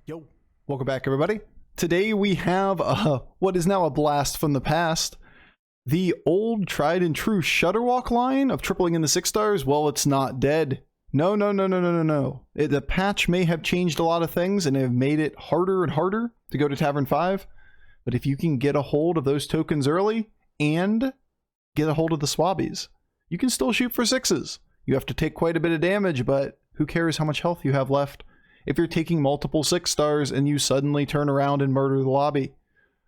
Yo, welcome back everybody. Today we have what is now a blast from the past. The old tried and true Shudderwock line of tripling in the 6 stars. Well, it's not dead. No. The patch may have changed a lot of things and have made it harder and harder to go to Tavern 5. But if you can get a hold of those tokens early and get a hold of the swabbies, you can still shoot for 6s. You have to take quite a bit of damage, but who cares how much health you have left if you're taking multiple 6 stars and you suddenly turn around and murder the lobby.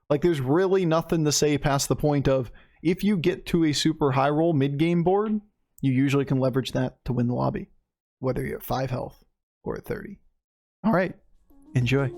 Like, there's really nothing to say past the point of, if you get to a super high roll mid-game board, you usually can leverage that to win the lobby, whether you're at 5 health or at 30. All right, enjoy.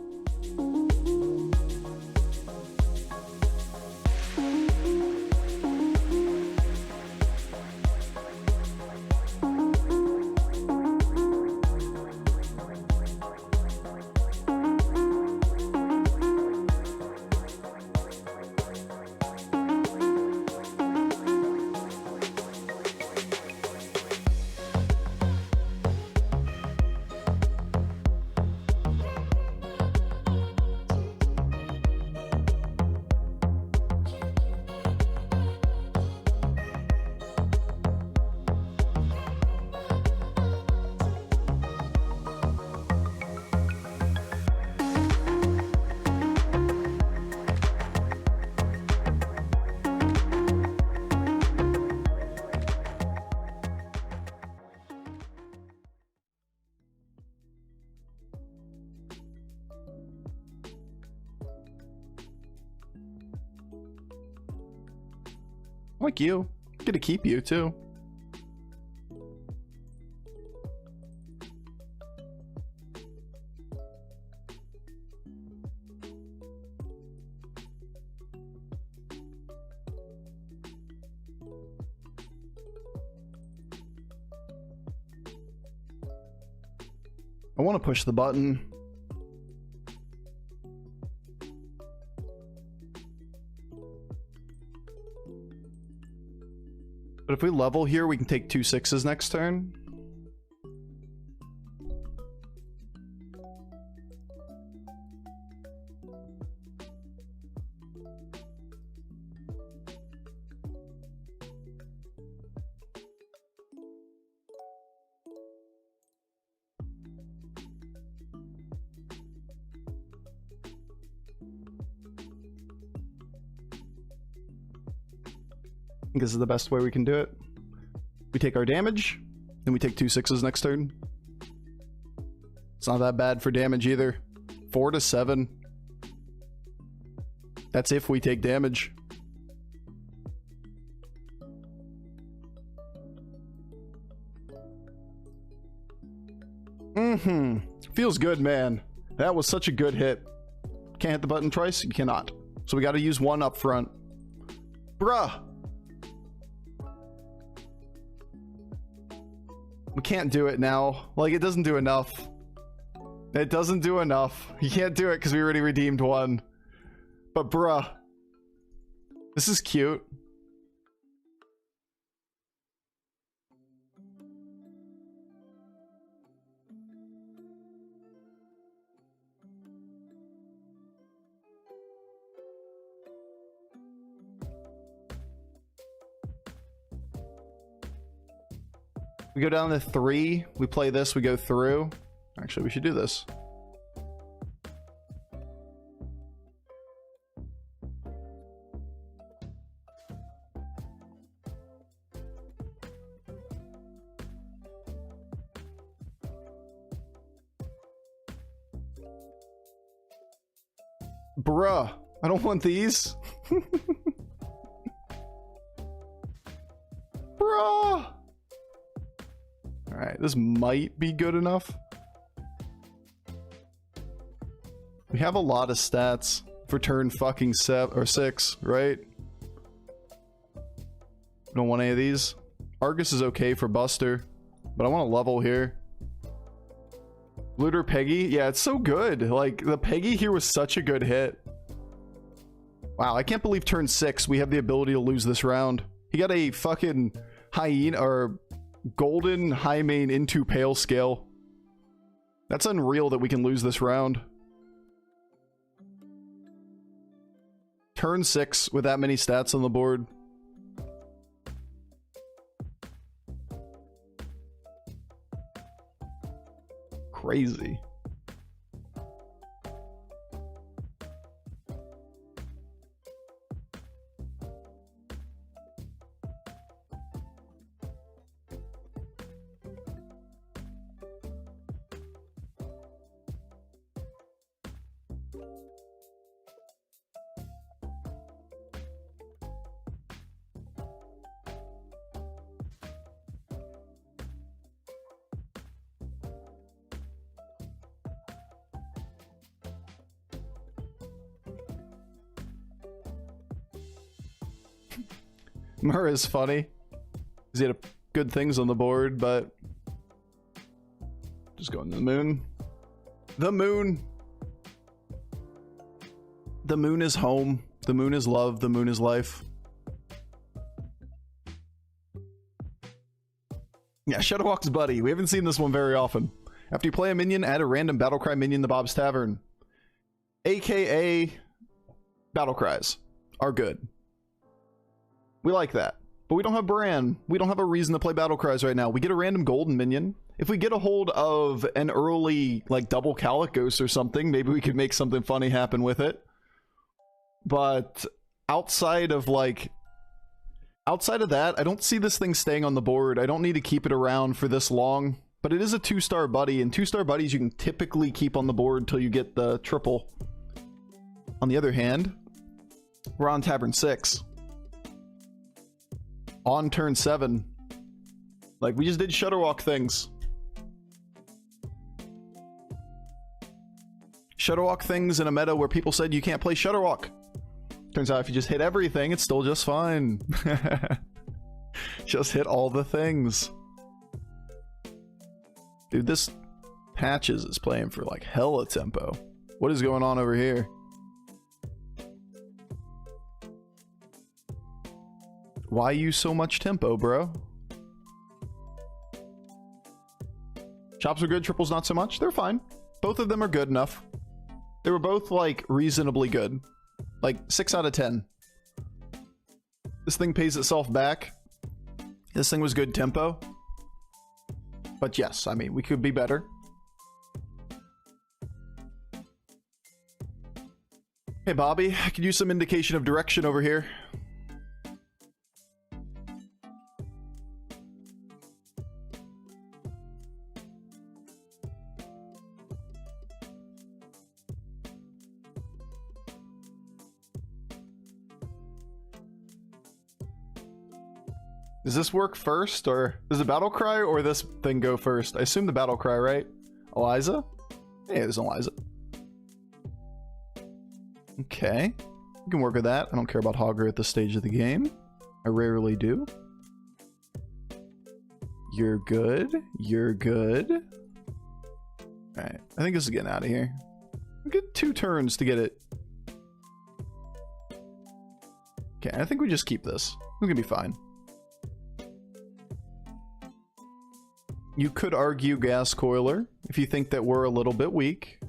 Like you. I'm gonna keep you too. I want to push the button. But if we level here, we can take 2 6s next turn. I think this is the best way we can do it. We take our damage, then we take 2 6s next turn. It's not that bad for damage either. 4 to 7. That's if we take damage. Feels good, man. That was such a good hit. Can't hit the button twice? You cannot. So we gotta use 1 up front. Bruh! We can't do it now. Like, it doesn't do enough. It doesn't do enough. You can't do it because we already redeemed 1. But bruh. This is cute. We go down to 3, we play this, we go through. Actually, we should do this. Bruh, I don't want these. Bruh. Alright, this might be good enough. We have a lot of stats for turn fucking 7 or 6, right? Don't want any of these. Argus is okay for Buster, but I want to level here. Looter Peggy, yeah, it's so good. Like, the Peggy here was such a good hit. Wow, I can't believe turn 6 we have the ability to lose this round. He got a fucking hyena or golden high main into pale scale. That's unreal that we can lose this round. Turn 6 with that many stats on the board. Crazy. Mur is funny. He had good things on the board, but just going to the moon. The moon. The moon is home. The moon is love. The moon is life. Yeah, Shudderwock's buddy. We haven't seen this one very often. After you play a minion, add a random battlecry minion to Bob's Tavern. AKA battlecries are good. We like that. But we don't have Bran. We don't have a reason to play battlecries right now. We get a random golden minion. If we get a hold of an early, like, double Calicos or something, maybe we could make something funny happen with it. But outside of that, I don't see this thing staying on the board. I don't need to keep it around for this long. But it is a 2-star buddy, and 2-star buddies you can typically keep on the board until you get the triple. On the other hand, we're on Tavern 6. On turn 7. Like, we just did Shudderwock things. Shudderwock things in a meta where people said you can't play Shudderwock. Turns out if you just hit everything, it's still just fine. Just hit all the things. Dude, this Patches is playing for like hella tempo. What is going on over here? Why use so much tempo, bro? Chops are good, triples not so much. They're fine. Both of them are good enough. They were both, like, reasonably good. Like, 6 out of 10. This thing pays itself back. This thing was good tempo. But yes, I mean, we could be better. Hey, Bobby, I could use some indication of direction over here. Does this work first, or does the battle cry or this thing go first? I assume the battle cry, right? Eliza? Yeah, there's Eliza. Okay. We can work with that. I don't care about Hogger at this stage of the game. I rarely do. You're good. You're good. Alright. I think this is getting out of here. We get 2 turns to get it. Okay, I think we just keep this. We're gonna be fine. You could argue Gas Coiler if you think that we're a little bit weak.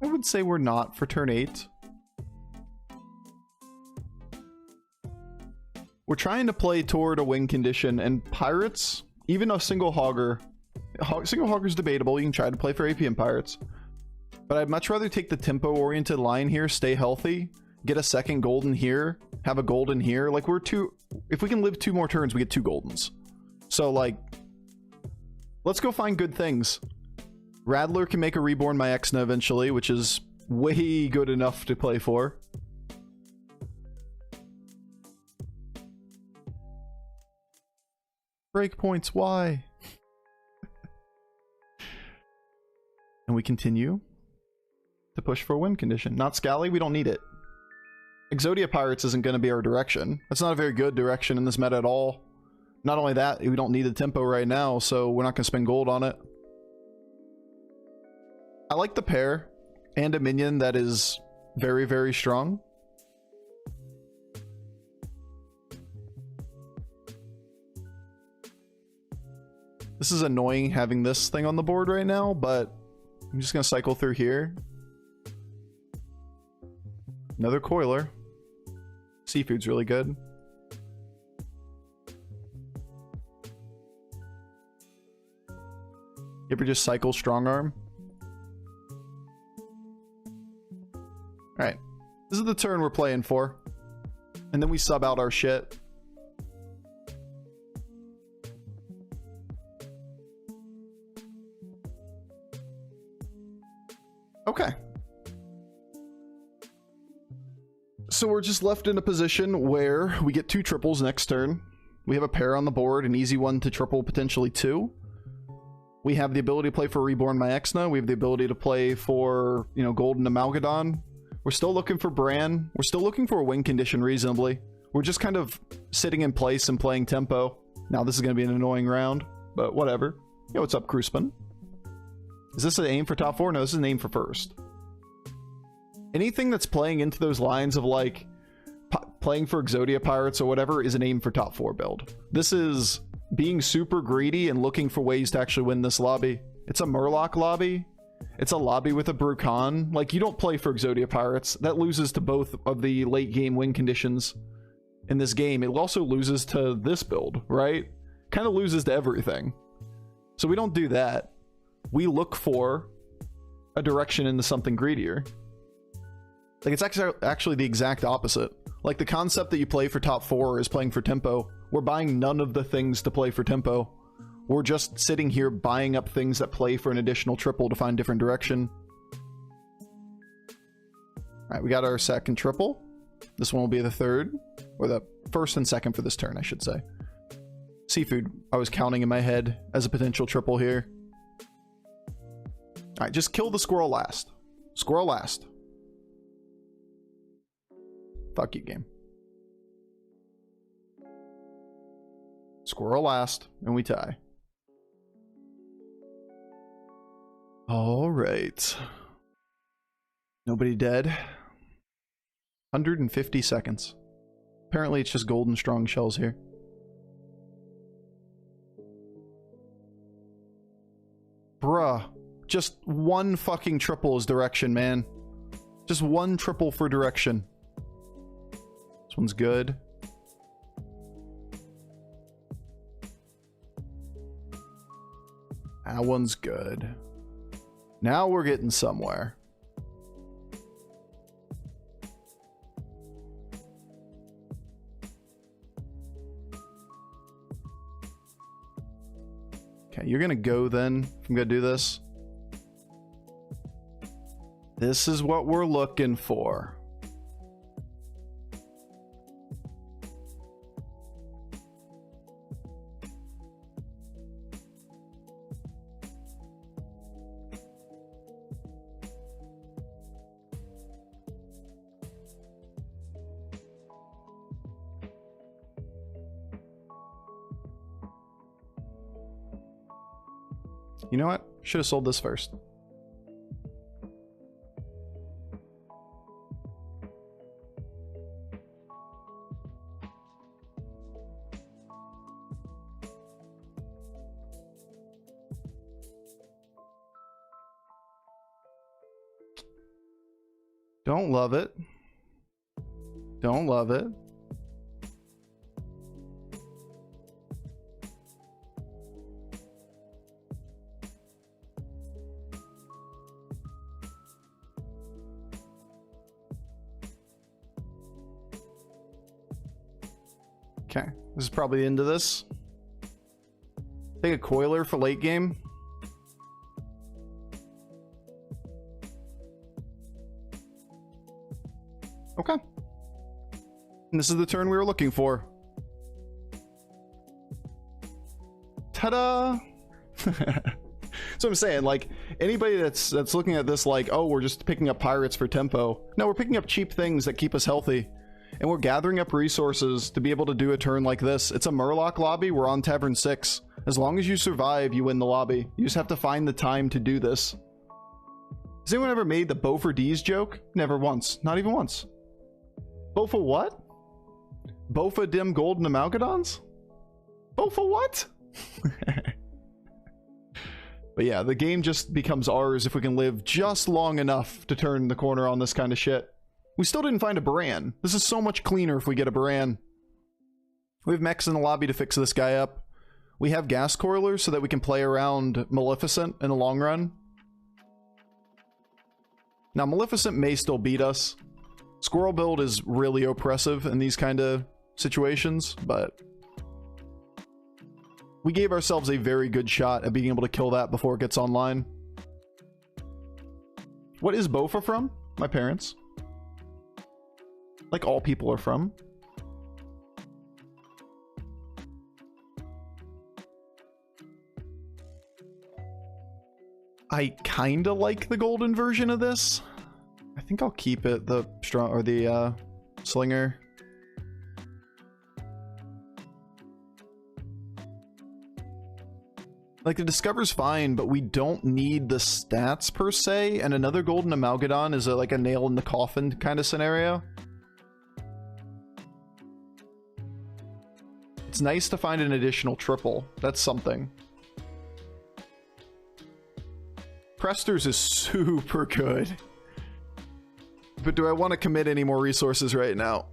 I would say we're not for turn 8. We're trying to play toward a win condition, and Pirates, even a single Hogger, single Hogger's debatable. You can try to play for AP and Pirates. But I'd much rather take the tempo-oriented line here, stay healthy, get a second golden here, have a golden here. Like, we're 2... If we can live 2 more turns, we get 2 goldens. So, like, let's go find good things. Rattler can make a Reborn My Exna eventually, which is way good enough to play for. Breakpoints, why? And we continue to push for a win condition. Not Scally, we don't need it. Exodia Pirates isn't going to be our direction. That's not a very good direction in this meta at all. Not only that, we don't need the tempo right now, so we're not going to spend gold on it. I like the pair and a minion that is very, very strong. This is annoying having this thing on the board right now, but I'm just going to cycle through here. Another coiler. Seafood's really good. You ever just cycle strong arm? Alright. This is the turn we're playing for. And then we sub out our shit. Okay. So we're just left in a position where we get 2 triples next turn. We have a pair on the board, an easy one to triple, potentially 2. We have the ability to play for Reborn Myexna. We have the ability to play for, you know, Golden Amalgadon. We're still looking for Bran. We're still looking for a win condition reasonably. We're just kind of sitting in place and playing tempo. Now this is going to be an annoying round, but whatever. Yo, what's up, Kripparrian? Is this an aim for top 4? No, this is an aim for first. Anything that's playing into those lines of like playing for Exodia Pirates or whatever is an aim for top 4 build. This is being super greedy and looking for ways to actually win this lobby. It's a Murloc lobby. It's a lobby with a Brucon. Like, you don't play for Exodia Pirates. That loses to both of the late game win conditions in this game. It also loses to this build, right? Kind of loses to everything. So we don't do that. We look for a direction into something greedier. Like, it's actually the exact opposite. Like, the concept that you play for top 4 is playing for tempo. We're buying none of the things to play for tempo. We're just sitting here buying up things that play for an additional triple to find different direction. Alright, we got our second triple. This one will be the third. Or the first and second for this turn, I should say. Seafood, I was counting in my head as a potential triple here. Alright, just kill the squirrel last. Squirrel last. Fuck you, game. Squirrel last, and we tie. Alright. Nobody dead. 150 seconds. Apparently it's just golden strong shells here. Bruh. Just one fucking triple is direction, man. Just one triple for direction. This one's good. That one's good. Now we're getting somewhere. Okay, you're gonna go then. If I'm gonna do this. This is what we're looking for. You know what? Should have sold this first. Don't love it. Don't love it. Okay, this is probably the end of this. Take a coiler for late game. Okay. And this is the turn we were looking for. Ta-da! So I'm saying, like, anybody that's looking at this like, oh, we're just picking up pirates for tempo. No, we're picking up cheap things that keep us healthy. And we're gathering up resources to be able to do a turn like this. It's a Murloc lobby. We're on Tavern 6. As long as you survive, you win the lobby. You just have to find the time to do this. Has anyone ever made the Bofur D's joke? Never once. Not even once. Bofa what? Bofa dim golden amalgadons? Bofa what? But yeah, the game just becomes ours if we can live just long enough to turn the corner on this kind of shit. We still didn't find a Baran. This is so much cleaner if we get a Baran. We have mechs in the lobby to fix this guy up. We have gas coilers so that we can play around Maleficent in the long run. Now, Maleficent may still beat us. Squirrel build is really oppressive in these kind of situations, but we gave ourselves a very good shot at being able to kill that before it gets online. What is Bofur from? My parents. Like all people are from. I kinda like the golden version of this. I think I'll keep it, the strong or the slinger. Like the discover's fine, but we don't need the stats per se, and another golden Amalgadon is like a nail in the coffin kind of scenario. It's nice to find an additional triple. That's something. Presters is super good. But do I want to commit any more resources right now?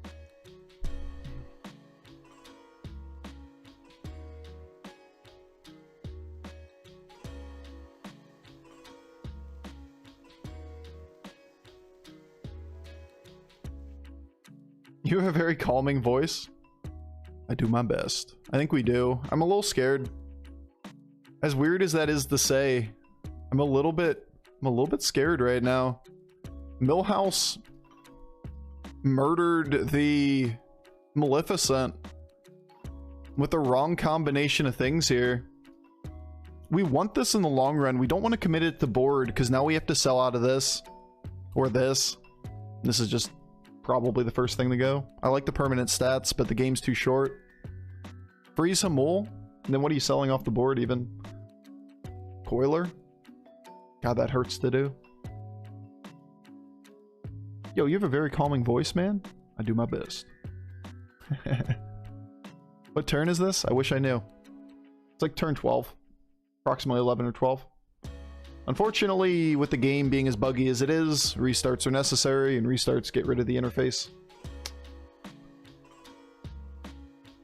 You have a very calming voice. I do my best. I think we do. I'm a little scared. As weird as that is to say, I'm a little bit scared right now. Millhouse murdered the Maleficent with the wrong combination of things here. We want this in the long run. We don't want to commit it to board because now we have to sell out of this or this. This is just probably the first thing to go. I like the permanent stats, but the game's too short. Freeze Hamul? And then what are you selling off the board even? Coiler? God, that hurts to do. Yo, you have a very calming voice, man. I do my best. What turn is this? I wish I knew. It's like turn 12. Approximately 11 or 12. Unfortunately, with the game being as buggy as it is, restarts are necessary, and restarts get rid of the interface.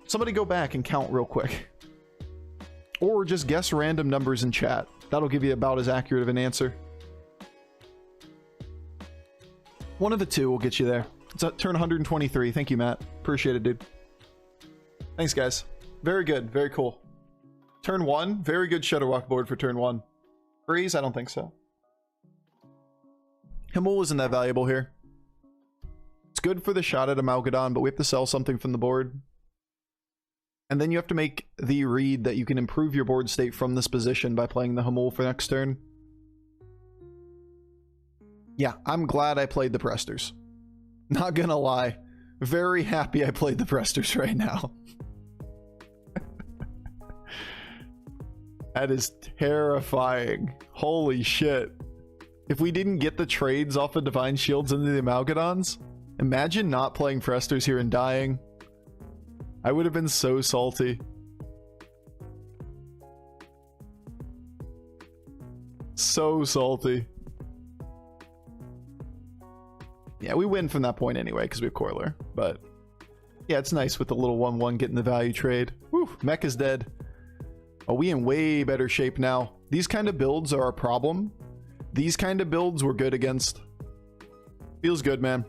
Somebody go back and count real quick. Or just guess random numbers in chat. That'll give you about as accurate of an answer. One of the two will get you there. It's at turn 123. Thank you, Matt. Appreciate it, dude. Thanks, guys. Very good. Very cool. Turn 1. Very good Shudderwock board for turn 1. Freeze? I don't think so. Himmel isn't that valuable here. It's good for the shot at Amalgadon, but we have to sell something from the board. And then you have to make the read that you can improve your board state from this position by playing the Hamul for next turn. Yeah, I'm glad I played the Presters. Not gonna lie. Very happy I played the Presters right now. That is terrifying. Holy shit. If we didn't get the trades off of Divine Shields into the Amalgadons, imagine not playing Presters here and dying. I would have been so salty. So salty. Yeah, we win from that point anyway, because we have Coiler. But yeah, it's nice with the little 1-1 getting the value trade. Whew, mech is dead. Oh, we in way better shape now. These kind of builds are a problem. These kind of builds we're good against. Feels good, man.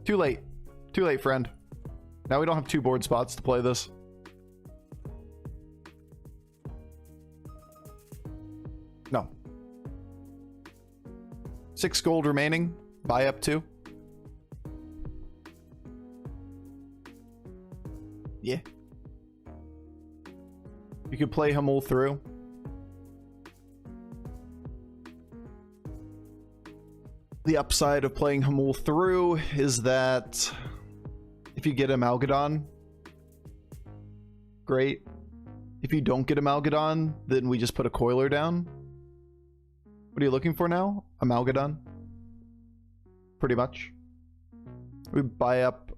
Too late. Too late, friend. Now we don't have 2 board spots to play this. No. 6 gold remaining. Buy up 2. Yeah. You could play Hamul through. The upside of playing Hamul through is that if you get Amalgadon, great. If you don't get Amalgadon, then we just put a Coiler down. What are you looking for now? Amalgadon? Pretty much. We buy up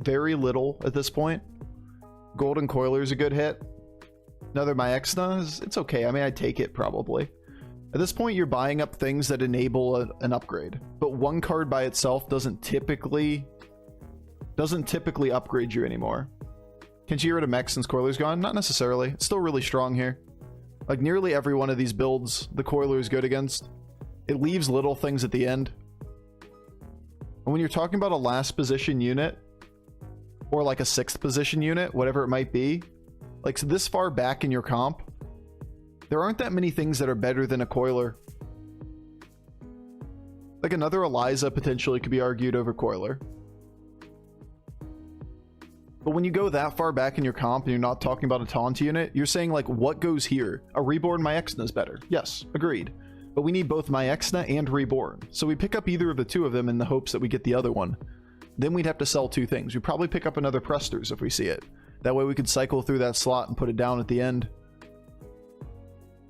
very little at this point. Golden Coiler is a good hit. Another Myexna, it's okay. I mean, I'd take it probably. At this point, you're buying up things that enable an upgrade, but one card by itself doesn't typically upgrade you anymore. Can you get rid of mech since Coiler's gone? Not necessarily. It's still really strong here. Like nearly every one of these builds, the Coiler is good against. It leaves little things at the end. And when you're talking about a last position unit, or like a 6th position unit, whatever it might be, like so this far back in your comp, there aren't that many things that are better than a Coiler. Like another Eliza potentially could be argued over Coiler. But when you go that far back in your comp and you're not talking about a taunt unit, you're saying like, what goes here? A Reborn Myexna is better. Yes, agreed. But we need both Myexna and Reborn. So we pick up either of the two of them in the hopes that we get the other one. Then we'd have to sell 2 things. We'd probably pick up another Presters if we see it. That way we could cycle through that slot and put it down at the end.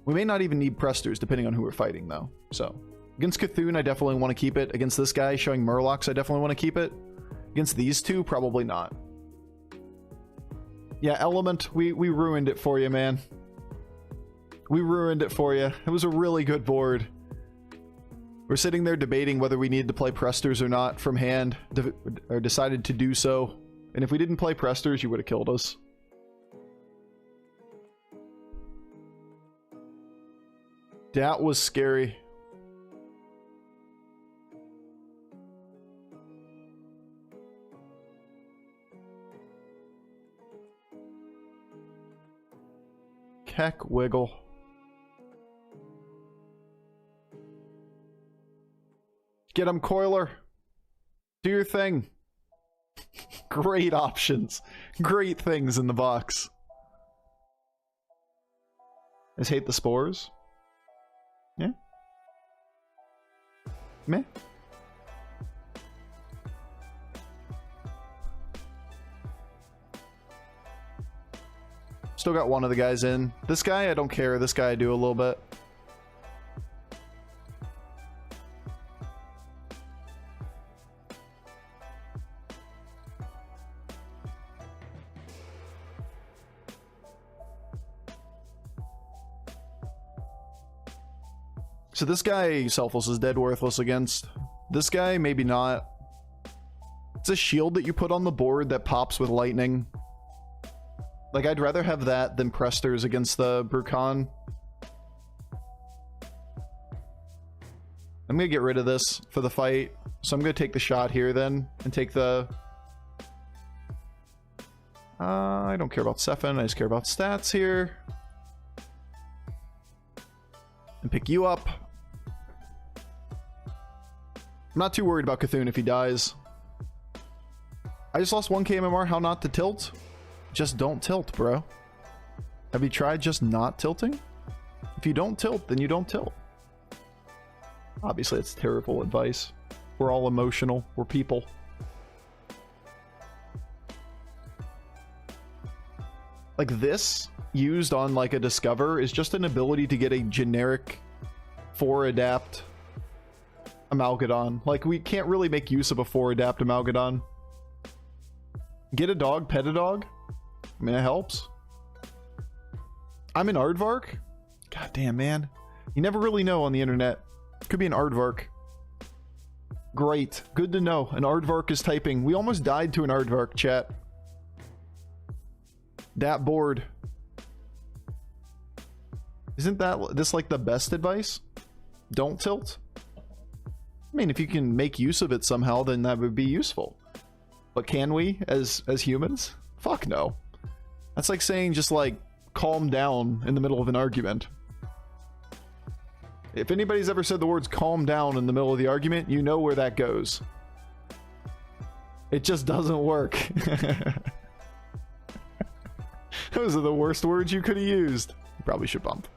We may not even need Presters depending on who we're fighting though. So against Cthulhu, I definitely want to keep it. Against this guy showing Murlocs, I definitely want to keep it. Against these two, probably not. Yeah, Element, we ruined it for you, man. We ruined it for you. It was a really good board. We're sitting there debating whether we needed to play Presters or not from hand, or decided to do so. And if we didn't play Presters, you would have killed us. That was scary. Heck, wiggle. Get him, Coiler. Do your thing. Great options. Great things in the box. I just hate the spores. Yeah. Meh. Still got one of the guys in. This guy, I don't care. This guy, I do a little bit. So this guy, Selfless, is dead worthless against. This guy, maybe not. It's a shield that you put on the board that pops with lightning. Like, I'd rather have that than Presters against the Brucon. I'm gonna get rid of this for the fight. So I'm gonna take the shot here then, and take the... I don't care about Sephin, I just care about stats here. And pick you up. I'm not too worried about Cthulhu if he dies. I just lost 1k MMR, how not to tilt? Just don't tilt, bro. Have you tried just not tilting? If you don't tilt, then you don't tilt. Obviously, it's terrible advice. We're all emotional. We're people. Like this, used on like a Discover, is just an ability to get a generic 4-adapt Amalgadon. Like, we can't really make use of a 4-adapt Amalgadon. Get a dog, pet a dog. I mean, it helps. I'm an Aardvark? God damn, man. You never really know on the internet. Could be an Aardvark. Great. Good to know. An Aardvark is typing. We almost died to an Aardvark, chat. That board. Isn't this like the best advice? Don't tilt? I mean, if you can make use of it somehow, then that would be useful. But can we, as humans? Fuck no. That's like saying just like calm down in the middle of an argument. If anybody's ever said the words calm down in the middle of the argument, you know where that goes. It just doesn't work. Those are the worst words you could have used. You probably should bump.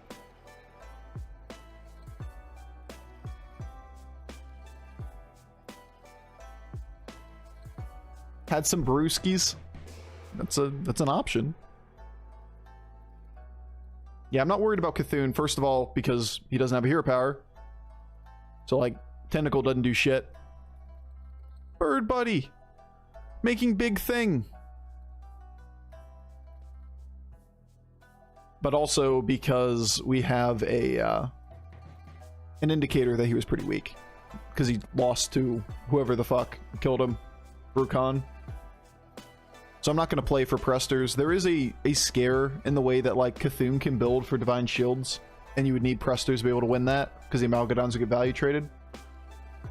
Had some brewskis. That's an option. Yeah, I'm not worried about Cthulhu, first of all, because he doesn't have a hero power. So, like, Tentacle doesn't do shit. Bird Buddy! Making big thing! But also because we have a an indicator that he was pretty weak. Because he lost to whoever the fuck killed him. Brucon. So I'm not going to play for Presters. There is a scare in the way that like Cthulhu can build for Divine Shields. And you would need Presters to be able to win that. Because the Amalgadons would get value traded.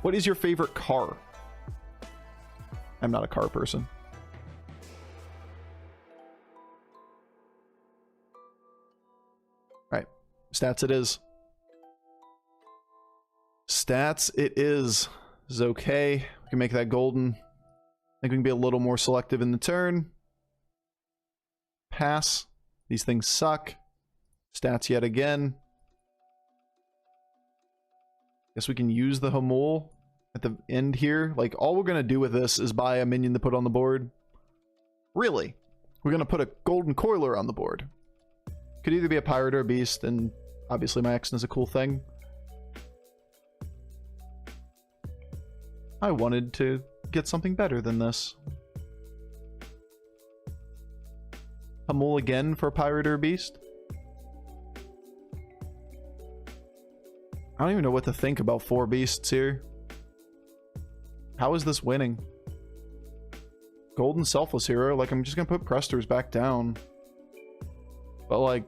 What is your favorite car? I'm not a car person. Alright. Stats it is. Stats it is. This is okay. We can make that golden. I think we can be a little more selective in the turn. Pass. These things suck. Stats yet again. Guess we can use the Hamul at the end here. Like, all we're going to do with this is buy a minion to put on the board. Really? We're going to put a Golden Coiler on the board. Could either be a Pirate or a Beast, and obviously my Exon is a cool thing. I wanted to get something better than this. Hamul again for a Pirate or a Beast? I don't even know what to think about 4 Beasts here. How is this winning? Golden Selfless Hero? Like, I'm just gonna put Presters back down. But, like,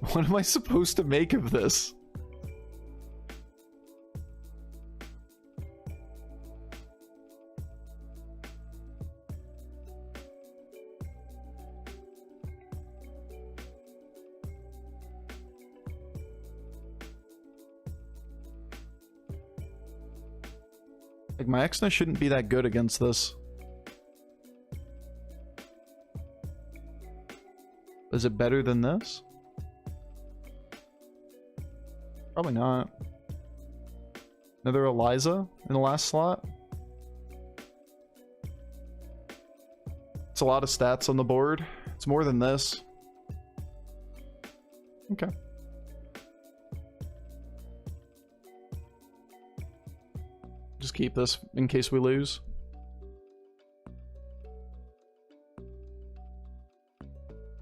what am I supposed to make of this? Like, my Exna shouldn't be that good against this. Is it better than this? Probably not. Another Eliza in the last slot. It's a lot of stats on the board. It's more than this. Okay. Just keep this in case we lose.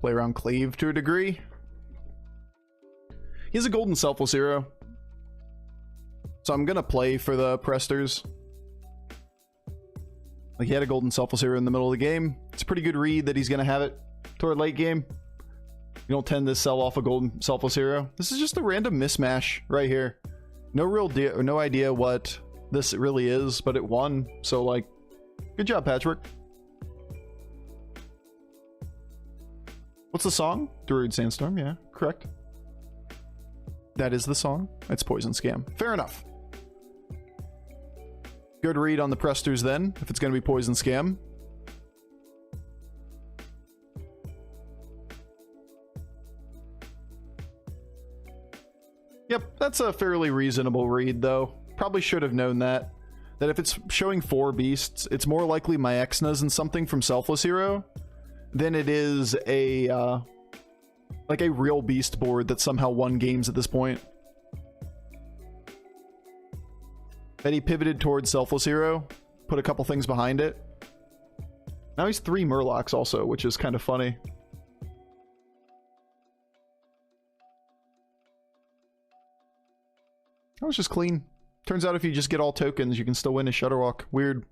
Play around Cleave to a degree. He's a Golden Selfless Hero. So I'm gonna play for the Presters. Like, he had a Golden Selfless Hero in the middle of the game. It's a pretty good read that he's gonna have it toward late game. You don't tend to sell off a Golden Selfless Hero. This is just a random mismatch right here. No idea what this really is, but it won. So, like, good job, Patrick. What's the song? Druid Sandstorm, yeah, correct. That is the song. It's Poison Scam. Fair enough. Good read on the Presters then, if it's going to be Poison Scam. Yep, that's a fairly reasonable read, though. Probably should have known that. That if it's showing 4 beasts, it's more likely my Exnas and something from Selfless Hero than it is a, like a real beast board that somehow won games at this point. Then he pivoted towards Selfless Hero, put a couple things behind it. Now he's 3 Murlocs also, which is kind of funny. That was just clean. Turns out if you just get all tokens, you can still win a Shudderwock. Weird.